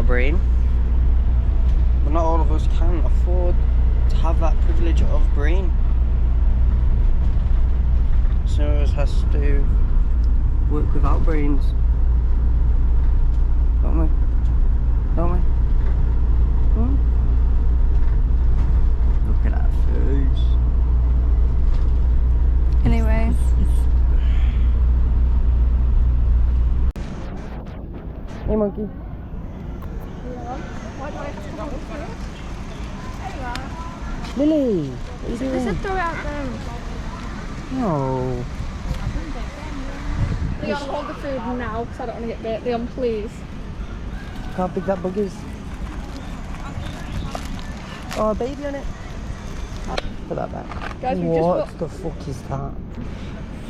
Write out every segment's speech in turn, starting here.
brain. But not all of us can afford to have that privilege of brain. Some of us has to work without brains. Don't we? Don't we? Hmm? Look at that face. Anyways. Hey monkey. Why do I have to come with you? Lily, what are you They doing? said throw it out there. No. Leon, hold the food now because I don't want to get bit. Leon, please. Look how big that bug is. Oh, a baby on it. Put that back. Guys, we've what just the fuck is that?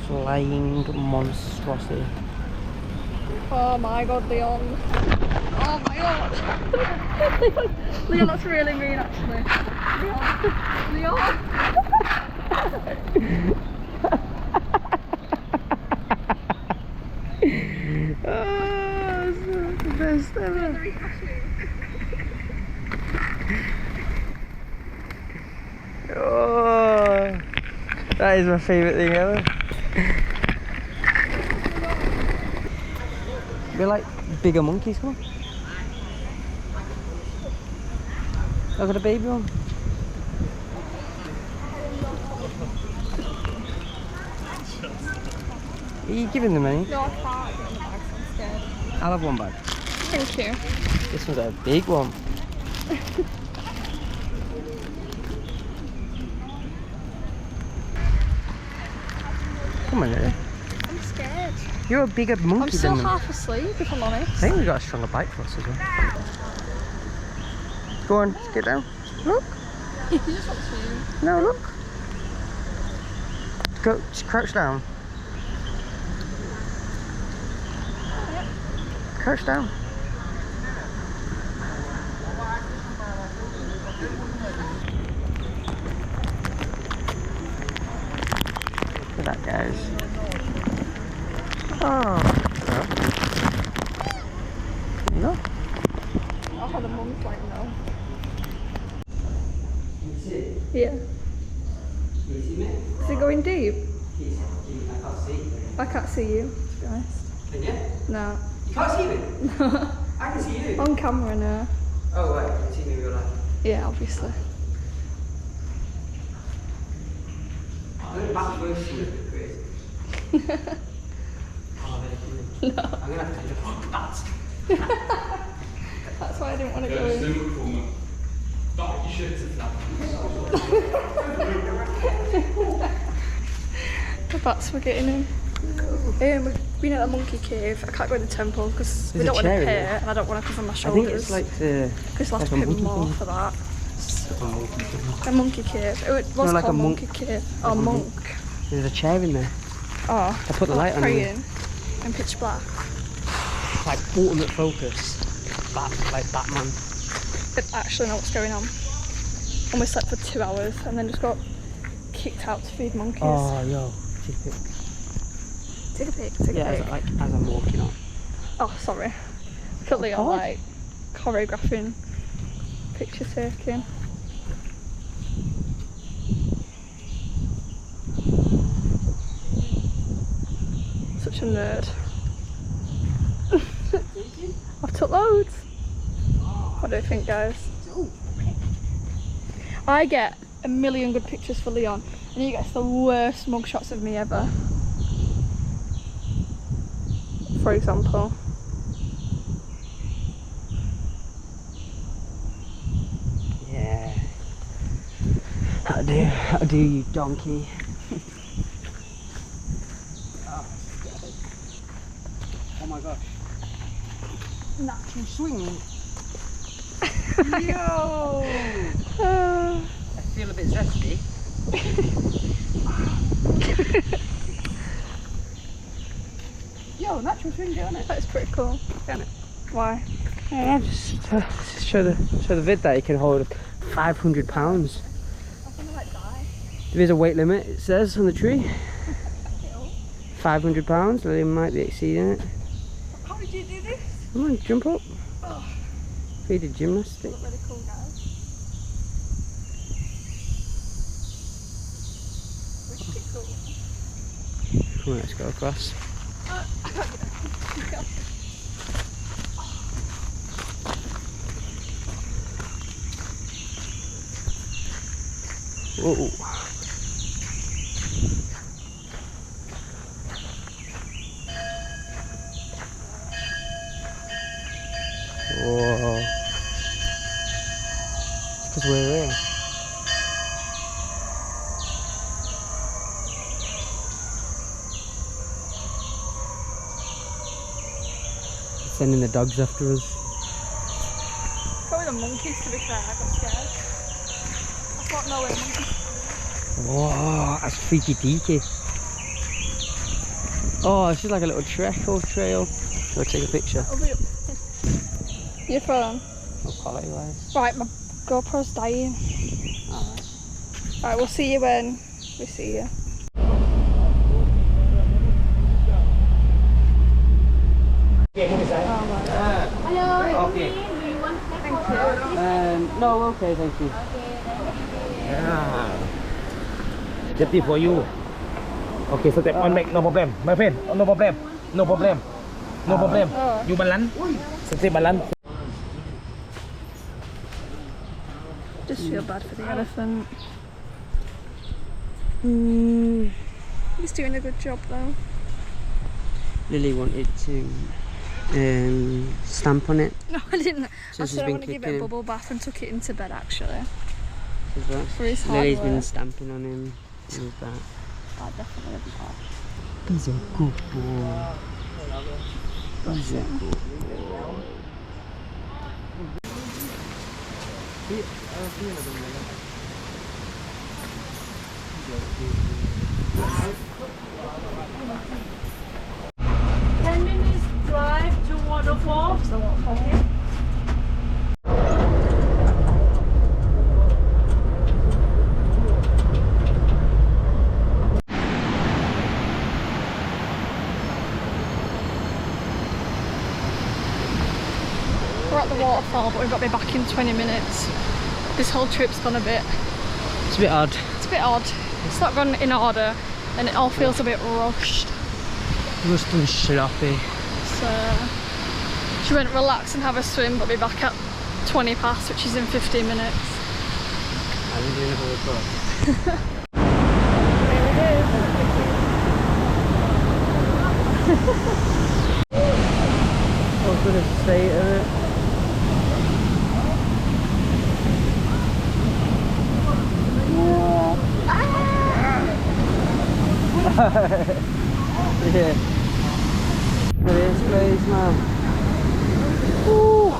Flying monstrosity. Oh my god, Leon. Oh my god. Leon, Leon, that's really mean actually. Leon. Leon. Oh, that's the best ever. Oh, that is my favourite thing ever. We're like bigger monkeys, come on. Look at the baby one. Are you giving them any? No, I can't get in the bag, so I'm scared. I'll have one bag. Thank you. This one's a big one. Come on, Lily. I'm scared. You're a bigger monkey I'm still than me. half asleep, if I'm honest. I think we got a stronger bite for us as well. Go on, get down. Look. He just wants you. No, look. Go, just crouch down. Crouch down. Look at that, guys. Oh. There you go. I'll have the mum's like no. Can you see? Yeah. Can you see me? Is it going deep? I can't see. I can't see you, to be honest. Can you? No. You can't see me? I can see you. On camera, no. Oh, right, you can see me in real life. Yeah, obviously. I'm going to back first see it, crazy. Oh, really? No. I'm going to have to do that. That's why I didn't want to go in. The bats were getting in. We've been at the monkey cave. I can't go in the temple because we There's don't a want to chair pay in there. and I don't want to cover my I shoulders. think it's like the... Because I'll have like to a pay monkey more thing. for that. A monkey thing. A monkey cave. It was No, like called a monk. monkey cave. Like Oh, a monk. monk. There's a chair in there. Oh. I put the light on it. Praying. In pitch black. Like ultimate focus. Like Batman. I don't actually know what's going on. And we slept for 2 hours and then just got kicked out to feed monkeys. Oh, yo. Take a pic. Take a pic, take Yeah, a pic. as I'm walking on. Oh, sorry. Look at Leon, God. like, choreographing, picture taking. Such a nerd. I've took loads. What do you think, guys? I get a million good pictures for Leon, and he gets the worst mug shots of me ever. For example. Yeah. That'll do, you donkey. Oh my gosh. Natural swing. Yo! I feel a bit zesty. Yo, natural swing, isn't it? That's pretty cool. Isn't it? Why? Yeah, just show the vid that you can hold 500 pounds. I'm gonna like die. There is a weight limit, it says on the tree. 500 pounds, so they might be exceeding it. How did you do this? Come on, jump up. Oh. He did gymnastics. Look really cool, guys. Pretty cool. Come on, let's go across. Whoa. Whoa. It's because we're here. Sending the dogs after us. Probably the monkeys, to be fair. I got scared. I thought no way monkeys. Whoa, that's freaky deaky. Oh, it's just like a little treacle trail. Go take a picture. I'll be up. Your phone. Oh, quality wise. Right, my GoPro's dying. Alright. Right, we'll see you when we see you. Hello. Okay. Thank you. No, okay, thank you. Yeah. Safety for you. Okay, step on back, no problem. My friend, no problem. No problem. No problem. You balance. Stay balance. Just feel bad for the elephant. He's doing a good job though. Lily wanted to stamp on it. No, I didn't. So I she's said I been want to give it a kicking him. bubble bath and took it into bed actually. For his hard Lily's been work. stamping on him with that. I definitely have not. He's a good boy. He's a good boy. Drive to waterfall. The waterfall. We're at the waterfall, but we've got to be back in 20 minutes. This whole trip's gone a bit. It's a bit odd. It's a bit odd. It's not gone in order, and it all feels a bit rushed. Rushed and sloppy. So she went relax and have a swim, but be back at 20 past, which is in 15 minutes. I didn't do another report. Here it is. I was gonna say it. Yeah. This place, man. Ooh.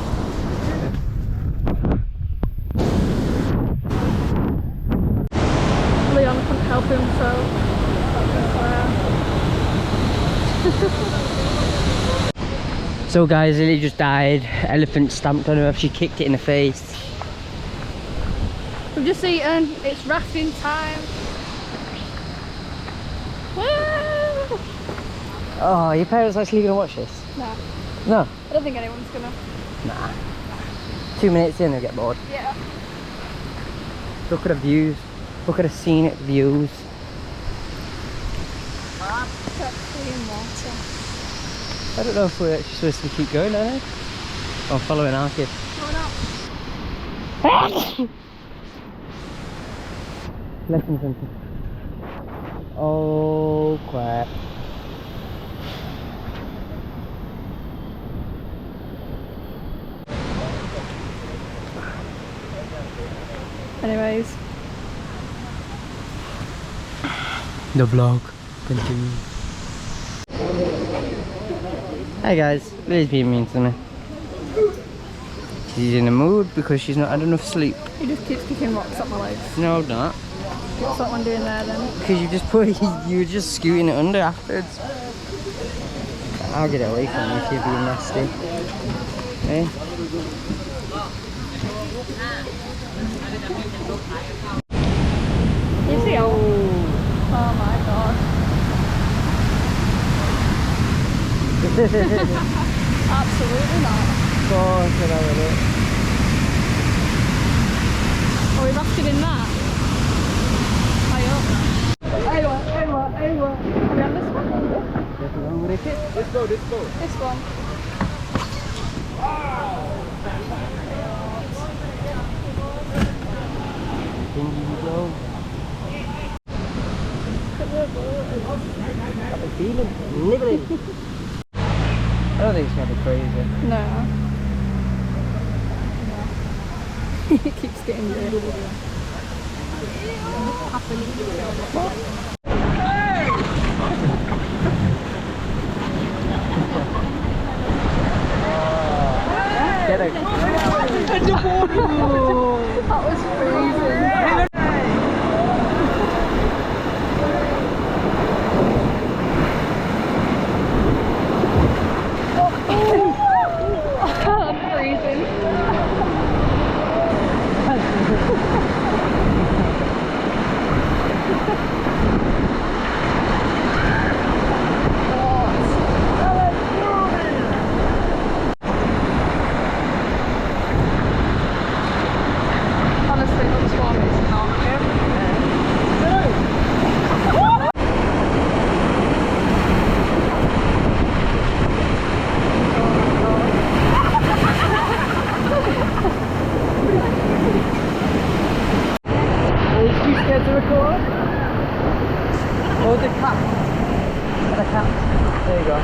Leon couldn't help himself. So guys, Lily just died. Elephant stamped on her. She kicked it in the face. We've just eaten. It's rafting time. Woo! Oh, your parents actually gonna watch this? No, No. I don't think anyone's gonna. Nah. 2 minutes in, they'll get bored. Yeah. Look at the views. Look at the scenic views. That's clean water. I don't know if we're actually supposed to keep going, are we? Or following our kid. Going up. Lesson centre. Oh crap. Anyways, The vlog continues. Hi guys, Lily's being mean to me. She's in a mood because she's not had enough sleep. he just keeps kicking rocks up my legs. No, not. What's that one doing there then? Because you just put, you were just scooting it under afterwards. I'll get it away from you if you're being nasty. Eh? You see how? Oh my god. Absolutely not. Of course, I know it. interested in that? High up. Are we on this one? Let's go, let's go. This one. Feeling nibbling. I don't think it's gonna be crazy. No. It keeps getting weird. Get it. That was freezing. I'm freezing. Honestly, this one is not Are you scared to record? Oh, the cat. The cat. There you go.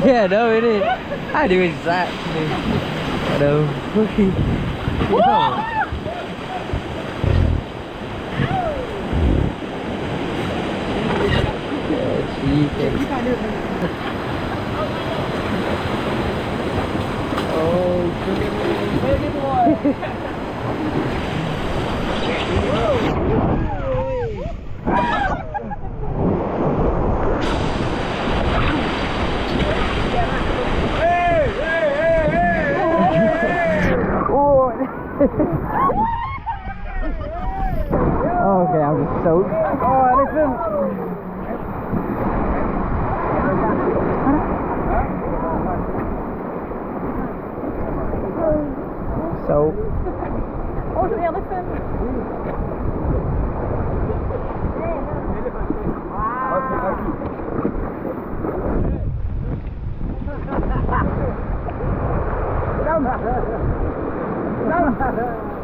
Yeah, no, it is. I do exactly. I know. Yo. Okay, I'm just soaked. Oh, listen. So. Oh, look at the elephant. No.